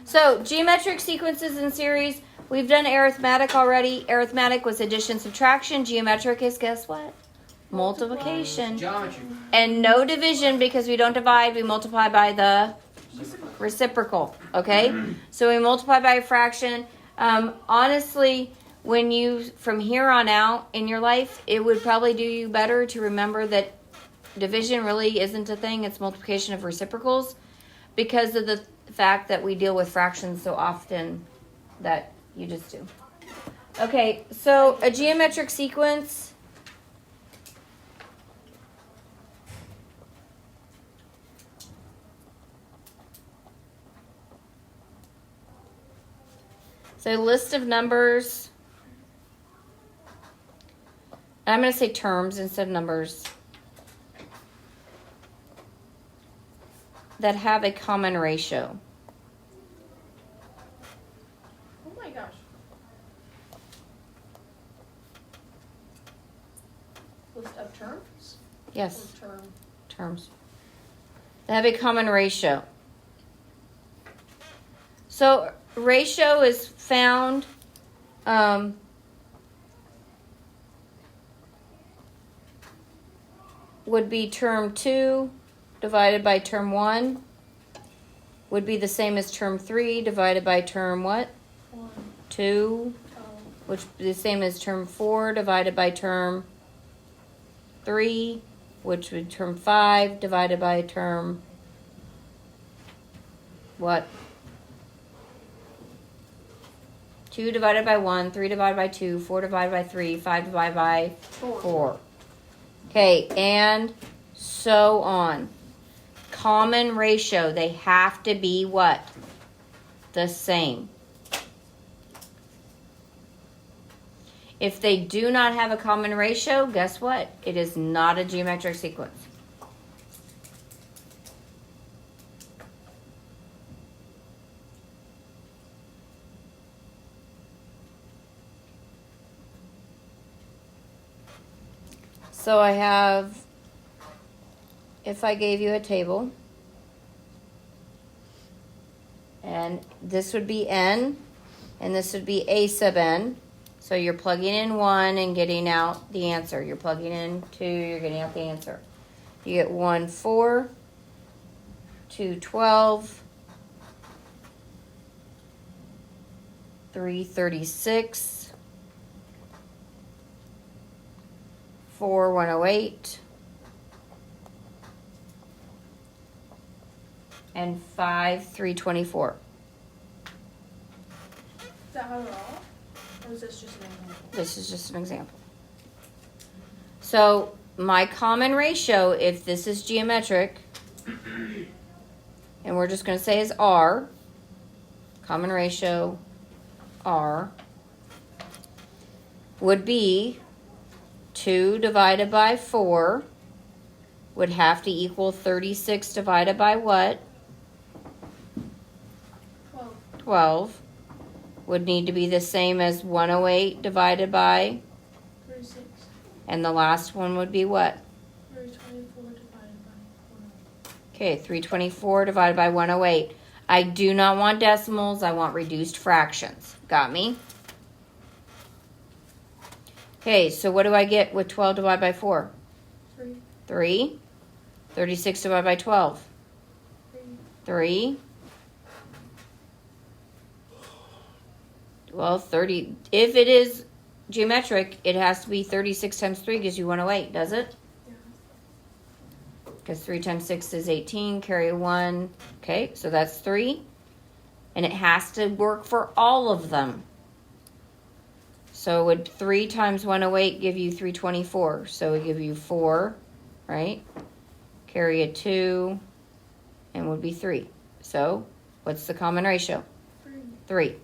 So, geometric sequences and series. We've done arithmetic already. Arithmetic was addition, subtraction. Geometric is, guess what? Multiplication. Geometry. And no division because we don't divide. We multiply by the reciprocal. Okay? So we multiply by a fraction. Honestly, when you, from here on out in your life, it would probably do you better to remember that division really isn't a thing. It's multiplication of reciprocals because of the fact that we deal with fractions so often that you just do. Okay, so a geometric sequence. So list of numbers. I'm going to say terms instead of numbers that have a common ratio. Oh my gosh. List of terms? Yes, Or term? terms. They have a common ratio. So ratio is found would be term 2 divided by term 1 would be the same as term 3 divided by term what? 1. 2, Oh. which would be the same as term 4 divided by term 3, which would be term 5 divided by term what? 2 divided by 1, 3 divided by 2, 4 divided by 3, 5 divided by 4. Okay, and so on. Common ratio, they have to be what? The same. If they do not have a common ratio, guess what? It is not a geometric sequence. So I have, if I gave you a table, and this would be n, and this would be a sub n. So you're plugging in 1 and getting out the answer. You're plugging in 2, you're getting out the answer. You get 1, 4, 2, 12, 3, 36, 4, 108, and 5, 324. Is that how they're all? Or is this just an example? This is just an example. So my common ratio, if this is geometric, and we're just going to say is R, common ratio R, would be 2 divided by 4 would have to equal 36 divided by what? 12. 12. Would need to be the same as 108 divided by, 36. and the last one would be what? 324 divided by 1. Okay, 324 divided by 108. I do not want decimals. I want reduced fractions. Got me? Okay, so what do I get with 12 divided by 4? 3. 3. 36 divided by 12. 3. 3. Well, 30. If it is geometric, it has to be 36 times 3 gives you 108, does it? Yeah. Because 3 times 6 is 18, carry a 1. Okay, so that's 3. And it has to work for all of them. So would 3 times 108 give you 324? So it would give you 4, right? Carry a 2, and would be 3. So what's the common ratio? 3. 3.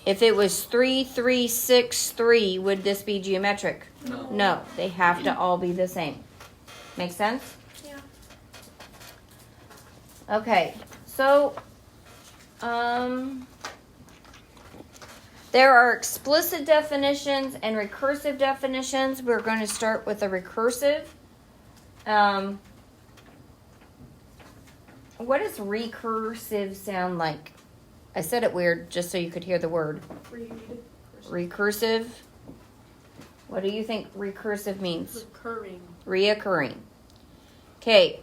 If it was 3, 3, 6, 3, would this be geometric? No. No, they have to all be the same. Make sense? Yeah. Okay, so there are explicit definitions and recursive definitions. We're going to start with a recursive. what does recursive sound like? I said it weird just so you could hear the word. Read. Recursive. What do you think recursive means? Recurring. Reoccurring. Okay.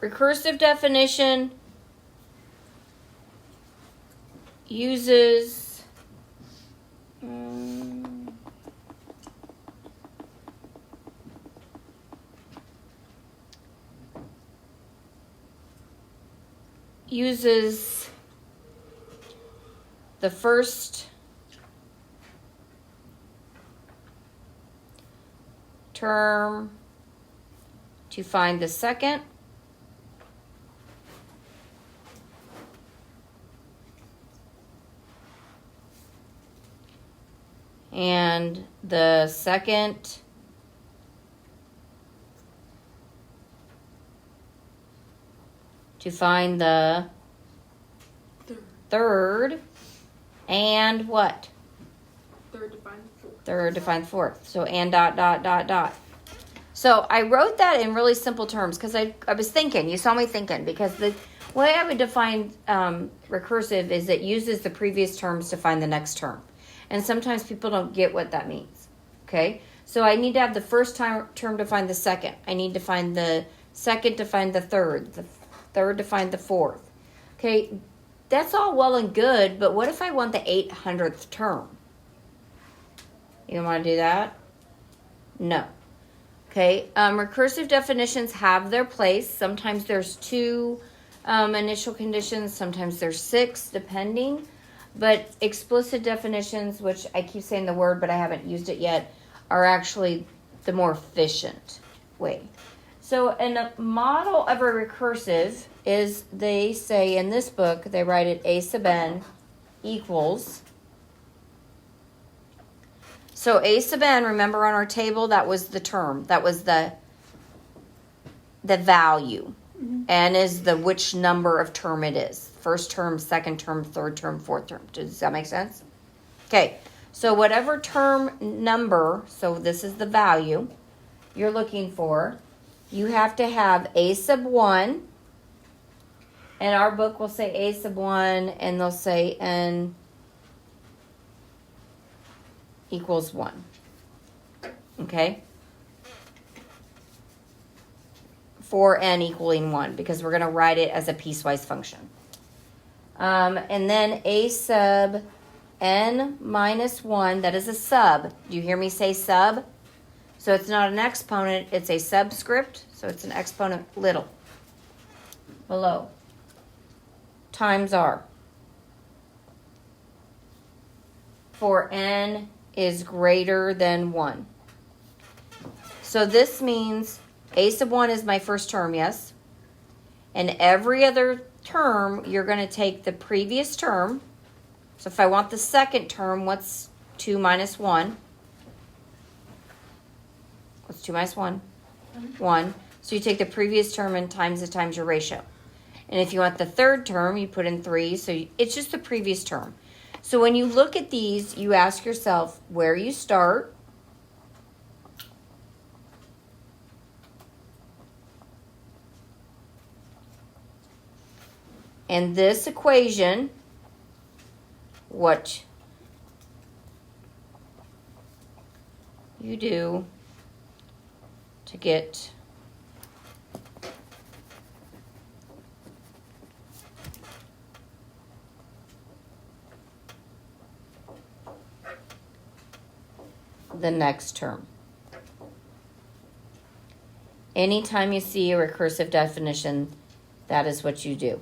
Recursive definition uses uses the first term to find the second, and the second to find the third, and what? Third to find the fourth. Third to find the fourth. So and dot. So I wrote that in really simple terms because I was thinking, you saw me thinking, because the way I would define recursive is it uses the previous terms to find the next term. And sometimes people don't get what that means. Okay? So I need to have the first term to find the second. I need to find the second to find the third to find the fourth. Okay? That's all well and good, but what if I want the 800th term? You don't want to do that? No. Okay, recursive definitions have their place. Sometimes there's 2 initial conditions. Sometimes there's 6, depending. But explicit definitions, which I keep saying the word, but I haven't used it yet, are actually the more efficient way. So a model of a recursive is, they say in this book, they write it A sub n equals. So A sub n, remember on our table, that was the term. That was the value. Mm-hmm. N is the which number of term it is. First term, second term, third term, fourth term. Does that make sense? Okay. So whatever term number, so this is the value you're looking for, you have to have A sub 1. And our book will say A sub 1, and they'll say n equals 1. Okay? For n equaling 1, because we're going to write it as a piecewise function. And then A sub n minus 1, that is a sub. Do you hear me say sub? So it's not an exponent, it's a subscript. So it's an exponent little. Below. Times r. For n is greater than 1. So this means A sub 1 is my first term, yes? And every other term, you're going to take the previous term. So if I want the second term, what's 2 minus 1? What's 2 minus 1? 1. So you take the previous term and times your ratio. And if you want the third term, you put in 3. So it's just the previous term. So when you look at these, you ask yourself where you start. And this equation, what you do to get the next term. Anytime you see a recursive definition, that is what you do.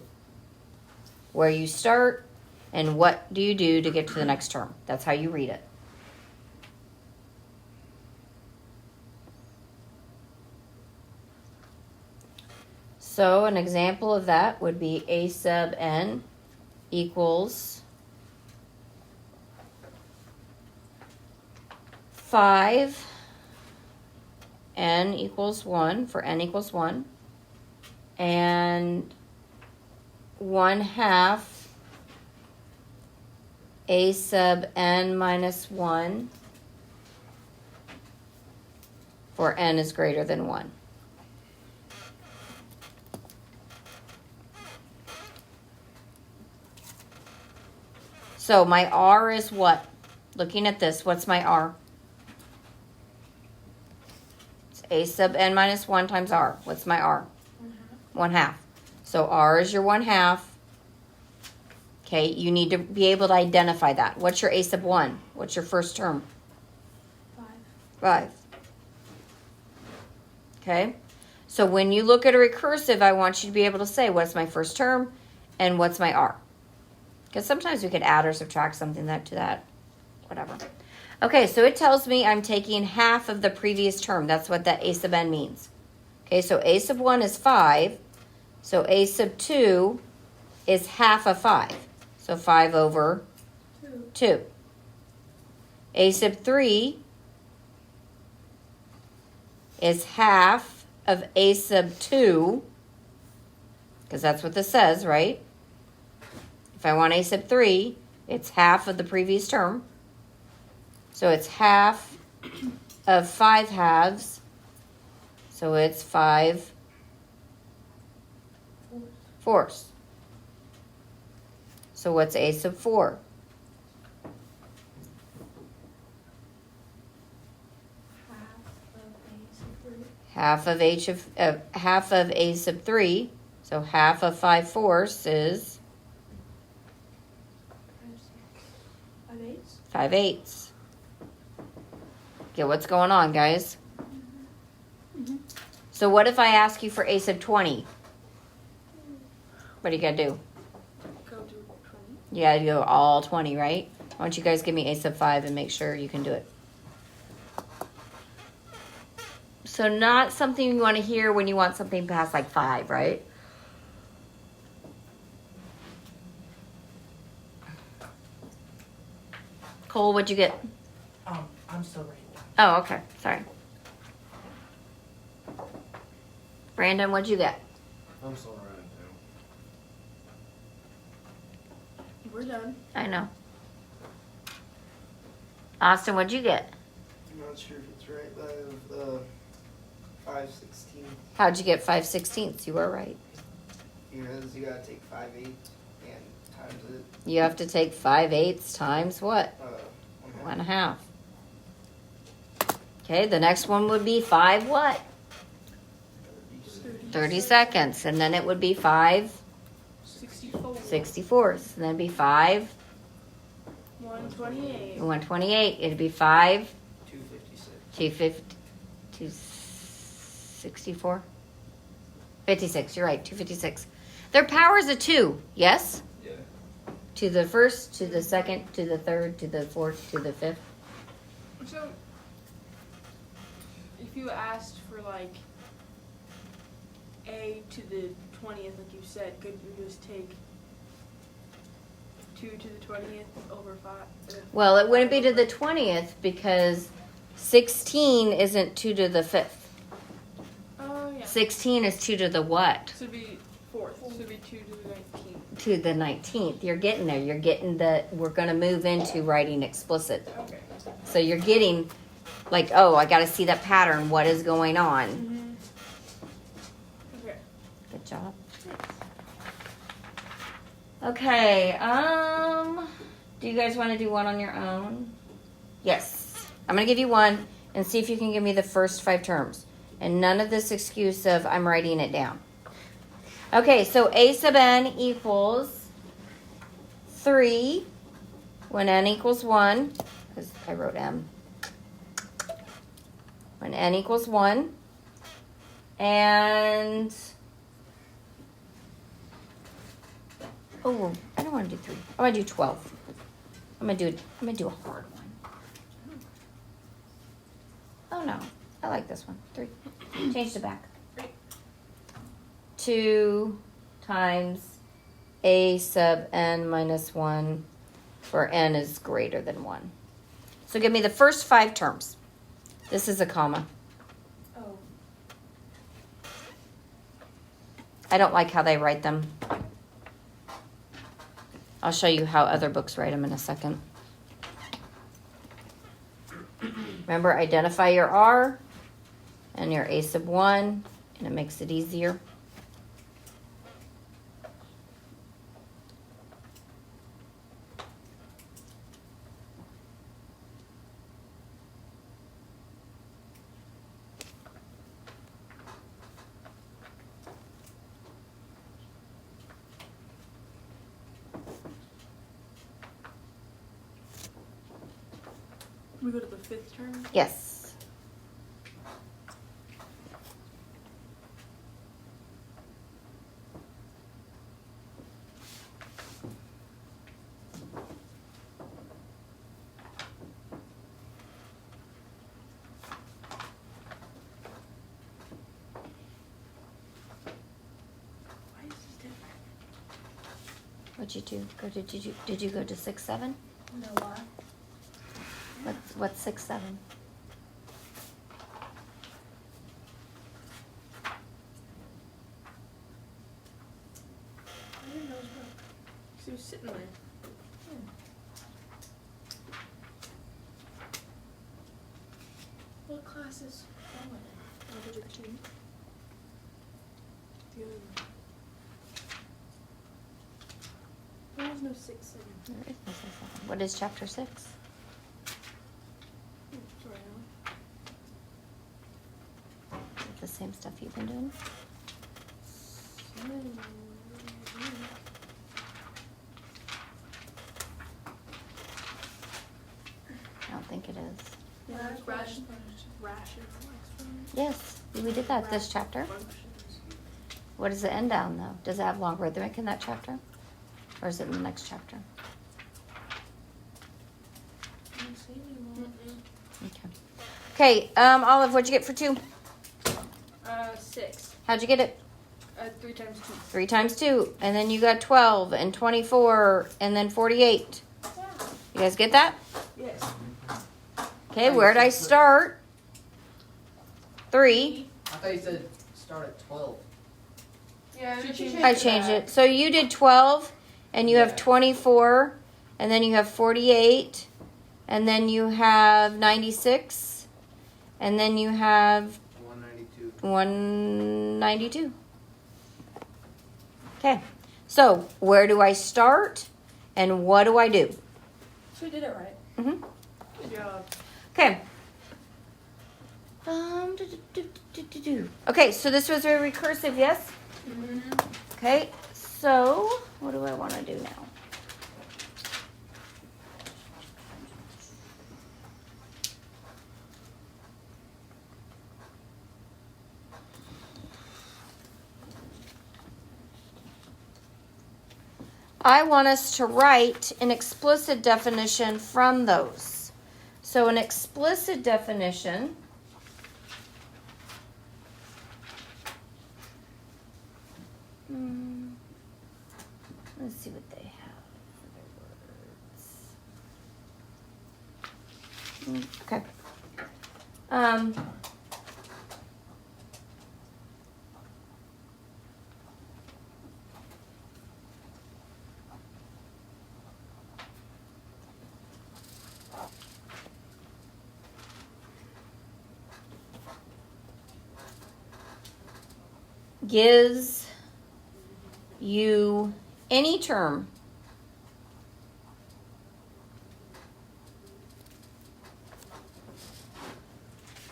Where you start and what do you do to get to the next term. That's how you read it. So an example of that would be A sub n equals 5, n equals 1, for n equals 1, and 1/2 A sub n minus 1 for n is greater than 1. So my R is what? Looking at this, what's my R? It's A sub n minus 1 times R. What's my R? 1/2. So R is your 1/2. Okay, you need to be able to identify that. What's your A sub 1? What's your first term? 5. Okay, so when you look at a recursive, I want you to be able to say, what's my first term and what's my R? Because sometimes we could add or subtract something to that, whatever. Okay, so it tells me I'm taking half of the previous term. That's what that A sub n means. Okay, so A sub 1 is 5. So A sub 2 is half of 5. So 5 over 2. A sub 3 is half of A sub 2, because that's what this says, right? If I want A sub 3, it's half of the previous term. So it's half of 5 halves. So it's 5 fourths. So what's A sub 4? Half of A sub 3. So half of 5 fourths is 5 eighths. Get what's going on, guys? Mm-hmm. So what if I ask you for A sub 20? What do you gotta do? Go to 20. You gotta go all 20, right? Why don't you guys give me A sub 5 and make sure you can do it? So not something you want to hear when you want something past like 5, right? Cole, what'd you get? I'm still writing down. Oh, okay. Sorry. Brandon, what'd you get? I'm still writing too. We're done. I know. Austin, what'd you get? I'm not sure if it's right, but I have 5/16. How'd you get 5/16? You were right. Because you gotta take 5/8 and times it. You have to take 5/8 times what? 1/2. 1/2. Okay, the next one would be 5 what? 30 seconds. And then it would be 5 64. 64ths. And then it'd be 5 128. 128. It'd be 5 256. 264. 56. You're right. 256. Their power is a 2. Yes? Yeah. To the first, to the second, to the third, to the fourth, to the fifth. So, if you asked for like A to the 20th, like you said, could you just take 2 to the 20th over 5? Well, it wouldn't be to the 20th because 16 isn't 2 to the 5th. Oh, yeah. 16 is 2 to the what? So it'd be 4th. So it'd be 2 to the 19th. To the 19th. You're getting there. You're getting we're going to move into writing explicit. Okay. So you're getting like, oh, I got to see that pattern. What is going on? Mm-hmm. Okay. Good job. Okay, do you guys want to do one on your own? Yes. I'm going to give you one and see if you can give me the first 5 terms. And none of this excuse of I'm writing it down. Okay, so A sub n equals 3 when n equals 1, because I wrote m. When n equals 1. And oh, I don't want to do 3. I want to do 12. I'm gonna do a hard one. Oh no, I like this one. 3. Change the back. 2 times A sub n minus 1 for n is greater than 1. So give me the first 5 terms. This is a comma. Oh. I don't like how they write them. I'll show you how other books write them in a second. Remember, identify your R and your A sub 1, and it makes it easier. We go to the fifth term. Yes. Why is this different? What'd you do? Did you go to 6, 7? No, why? What's 6, 7? I didn't know it was broke. 'Cause he was sitting there. What class is going in? Algebra 2. The other one. There was no 6, 7. There is no 6, 7. What is chapter 6? Oh, sorry, Alan. The same stuff you've been doing? I don't think it is. Yeah, Yeah, it's ration. rational exponents. Yes, we did that this chapter. Functions. What does it end down though? Does it have logarithmic in that chapter? Or is it in the next chapter? I don't see anyone. Okay. Okay, Olive, what'd you get for 2? 6. How'd you get it? 3 times 2. 3 times 2. And then you got 12 and 24 and then 48. You guys get that? Yes. Okay, where'd I start? 3. I thought you said start at 12. Yeah, Should change you I changed it. So you did 12 and you have Yeah. 24 and then you have 48 and then you have 96 and then you have 192. 192. Okay. So, where do I start and what do I do? So we did it right. Mhm. Good job. Okay. Okay, so this was very recursive, yes? Okay, so what do I want to do now? I want us to write an explicit definition from those. So an explicit definition let's see what they have for their words. Okay. Gives you any term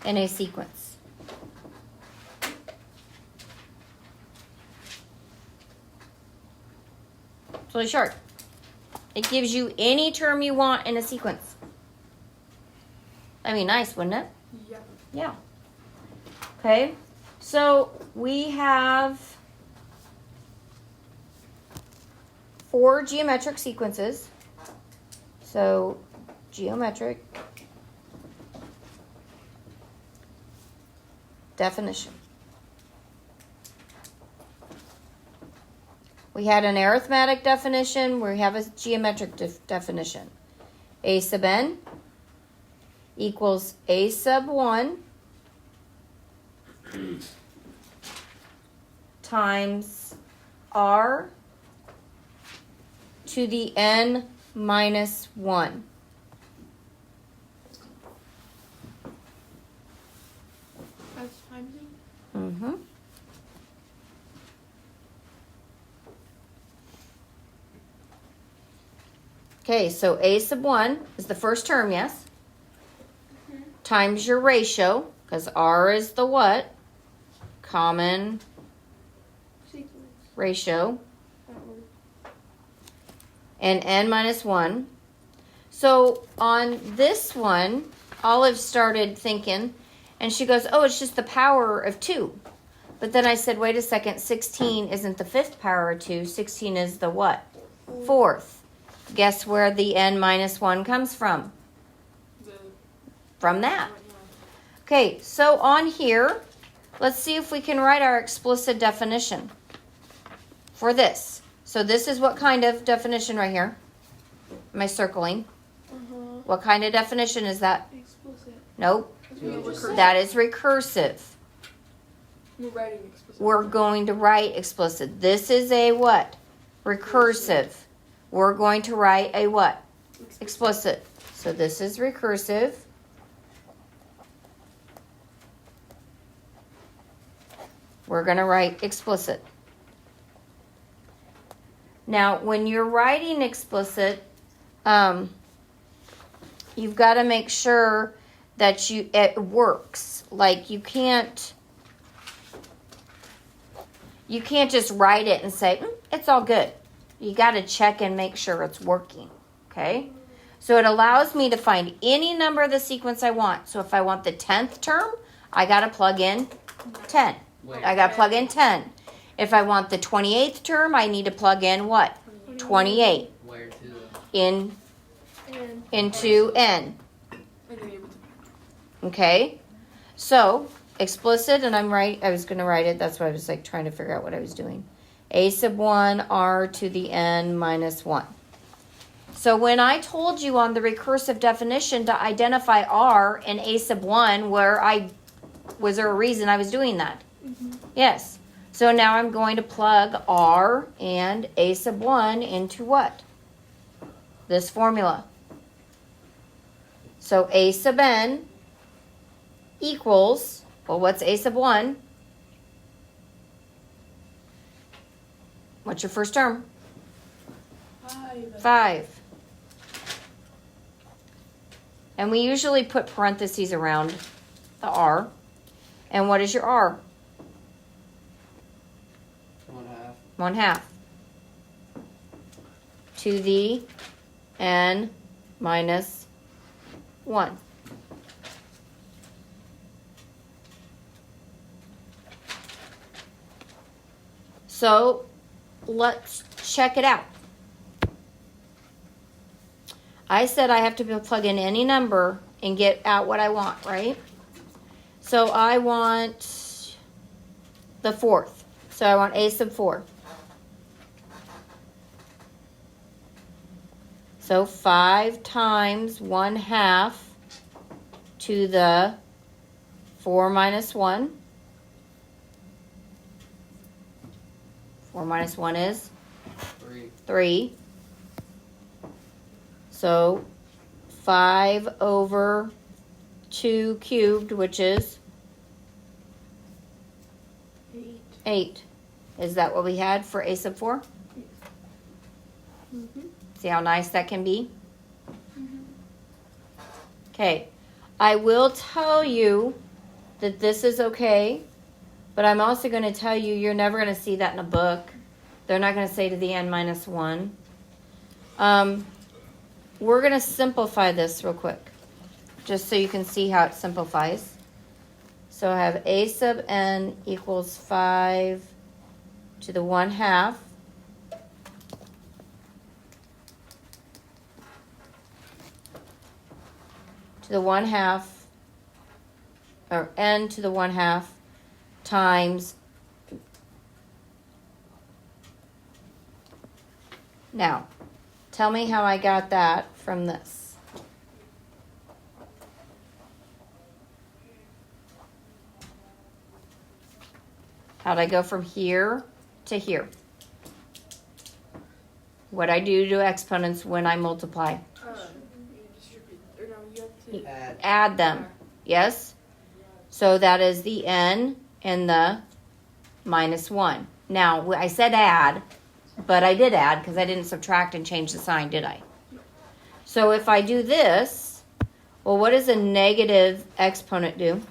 in a sequence. It's really short. It gives you any term you want in a sequence. That'd be nice, wouldn't it? Yeah. Yeah. Okay. So we have 4 geometric sequences. So geometric definition. We had an arithmetic definition. We have a geometric definition. A sub n equals a sub 1 times r to the n minus 1. That's timesing. Mm-hmm. Okay, so a sub 1 is the first term, yes? Times your ratio, because r is the what? Common Sequence. ratio. That word. And n minus 1. So on this one, Olive started thinking, and she goes, oh, it's just the power of 2. But then I said, wait a second, 16 isn't the 5th power of 2. 16 is the what? 4th. Guess where the n minus 1 comes from? From that. Okay, so on here, let's see if we can write our explicit definition for this. So this is what kind of definition right here? Am I circling? What kind of definition is that? Explicit. Nope. Recursive. That is recursive. We're writing explicit. We're going to write explicit. This is a what? Recursive. We're going to write a what? Explicit. So this is recursive. We're going to write explicit. Now, when you're writing explicit, you've got to make sure that it works. Like you can't just write it and say, it's all good. You got to check and make sure it's working. Okay? So it allows me to find any number of the sequence I want. So if I want the 10th term, I got to plug in 10. I got to plug in 10. If I want the 28th term, I need to plug in what? 28 Where to? into n. Okay? So, explicit, and I'm right. I was going to write it. That's why I was like trying to figure out what I was doing. A sub 1 r to the n minus 1. So when I told you on the recursive definition to identify r and a sub 1, was there a reason I was doing that? Yes. So now I'm going to plug r and a sub 1 into what? This formula. So a sub n equals, well, what's a sub 1? What's your first term? 5. And we usually put parentheses around the r. And what is your r? 1/2. 1/2 to the n minus 1. So let's check it out. I said I have to plug in any number and get out what I want, right? So I want the 4th. So I want a sub 4. So 5 times 1/2 to the 4 minus 1. 4 minus 1 is 3. So 5 over 2 cubed, which is 8. Is that what we had for a sub 4? See how nice that can be? Okay. I will tell you that this is okay, but I'm also going to tell you you're never going to see that in a book. They're not going to say to the n minus 1. We're going to simplify this real quick, just so you can see how it simplifies. So I have a sub n equals 5 to the 1/2 to the 1/2, or n to the 1/2 times. Now, tell me how I got that from this. How'd I go from here to here? What I do to exponents when I multiply? You distribute, or no, you have to Add them. Yes? So that is the n and the minus 1. Now, I said add, but I did add because I didn't subtract and change the sign, did I? So if I do this, well, what does a negative exponent do?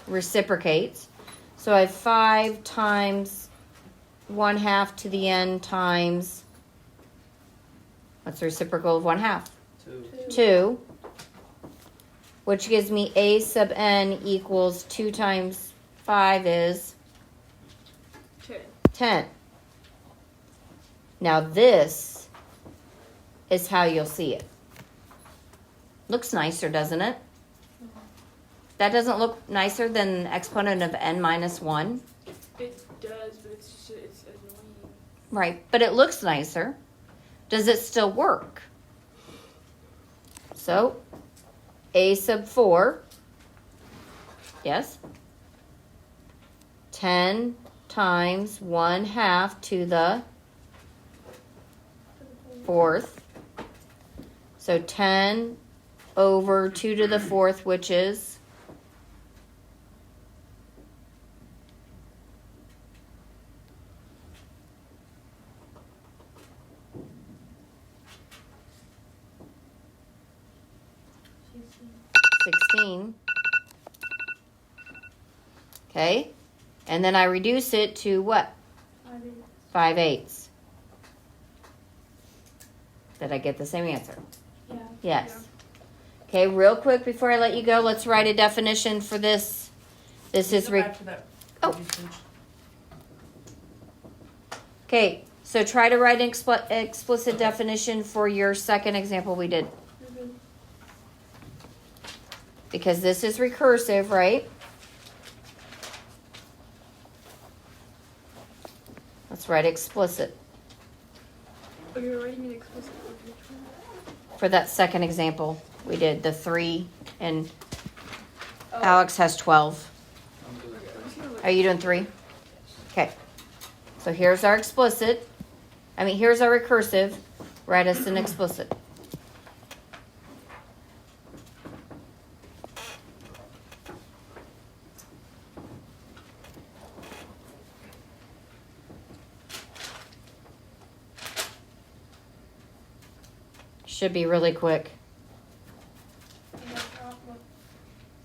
Reciprocates. So I have 5 times 1/2 to the n times, what's the reciprocal of 1/2? 2. 2. which gives me a sub n equals 2 times 5 is 10. 10. Now this is how you'll see it. Looks nicer, doesn't it? That doesn't look nicer than the exponent of n minus 1. It does, but it's annoying. Right, but it looks nicer. Does it still work? So, a sub 4, yes, 10 times 1/2 to the 4th. So 10 over 2 to the 4th, which is 16. Okay, and then I reduce it to what? 5/8. Did I get the same answer? Yeah. Yes. Okay, real quick before I let you go, let's write a definition for this. This is Oh. Okay, so try to write an explicit definition for your second example we did. Because this is recursive, right? Let's write explicit Oh, you're writing an explicit for which one? for that second example we did, the 3, and Oh. Alex has 12. I'm good. I'm just gonna look- Are you doing 3? Okay. So here's our explicit. Here's our recursive. Write us an explicit. Should be really quick.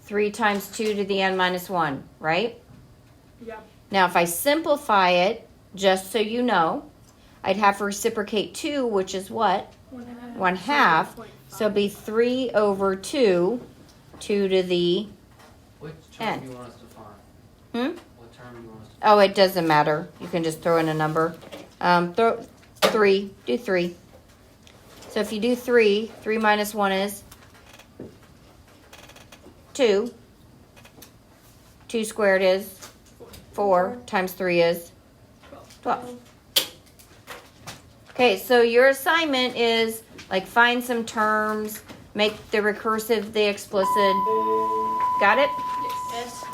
3 times 2 to the n minus 1, right? Yeah. Now, if I simplify it, just so you know, I'd have to reciprocate 2, which is what? 1/2. 1/2. So it'd be 3 over 2, 2 to the... Which N. term do you want us to find? Hmm? What term do you want us to Oh, it doesn't matter. You can just throw in a number. Throw 3. Do 3. So if you do 3, 3 minus 1 is 2. 2 squared is 4 times 3 is 12. Okay, so your assignment is like find some terms, make the recursive the explicit. Got it? Yes.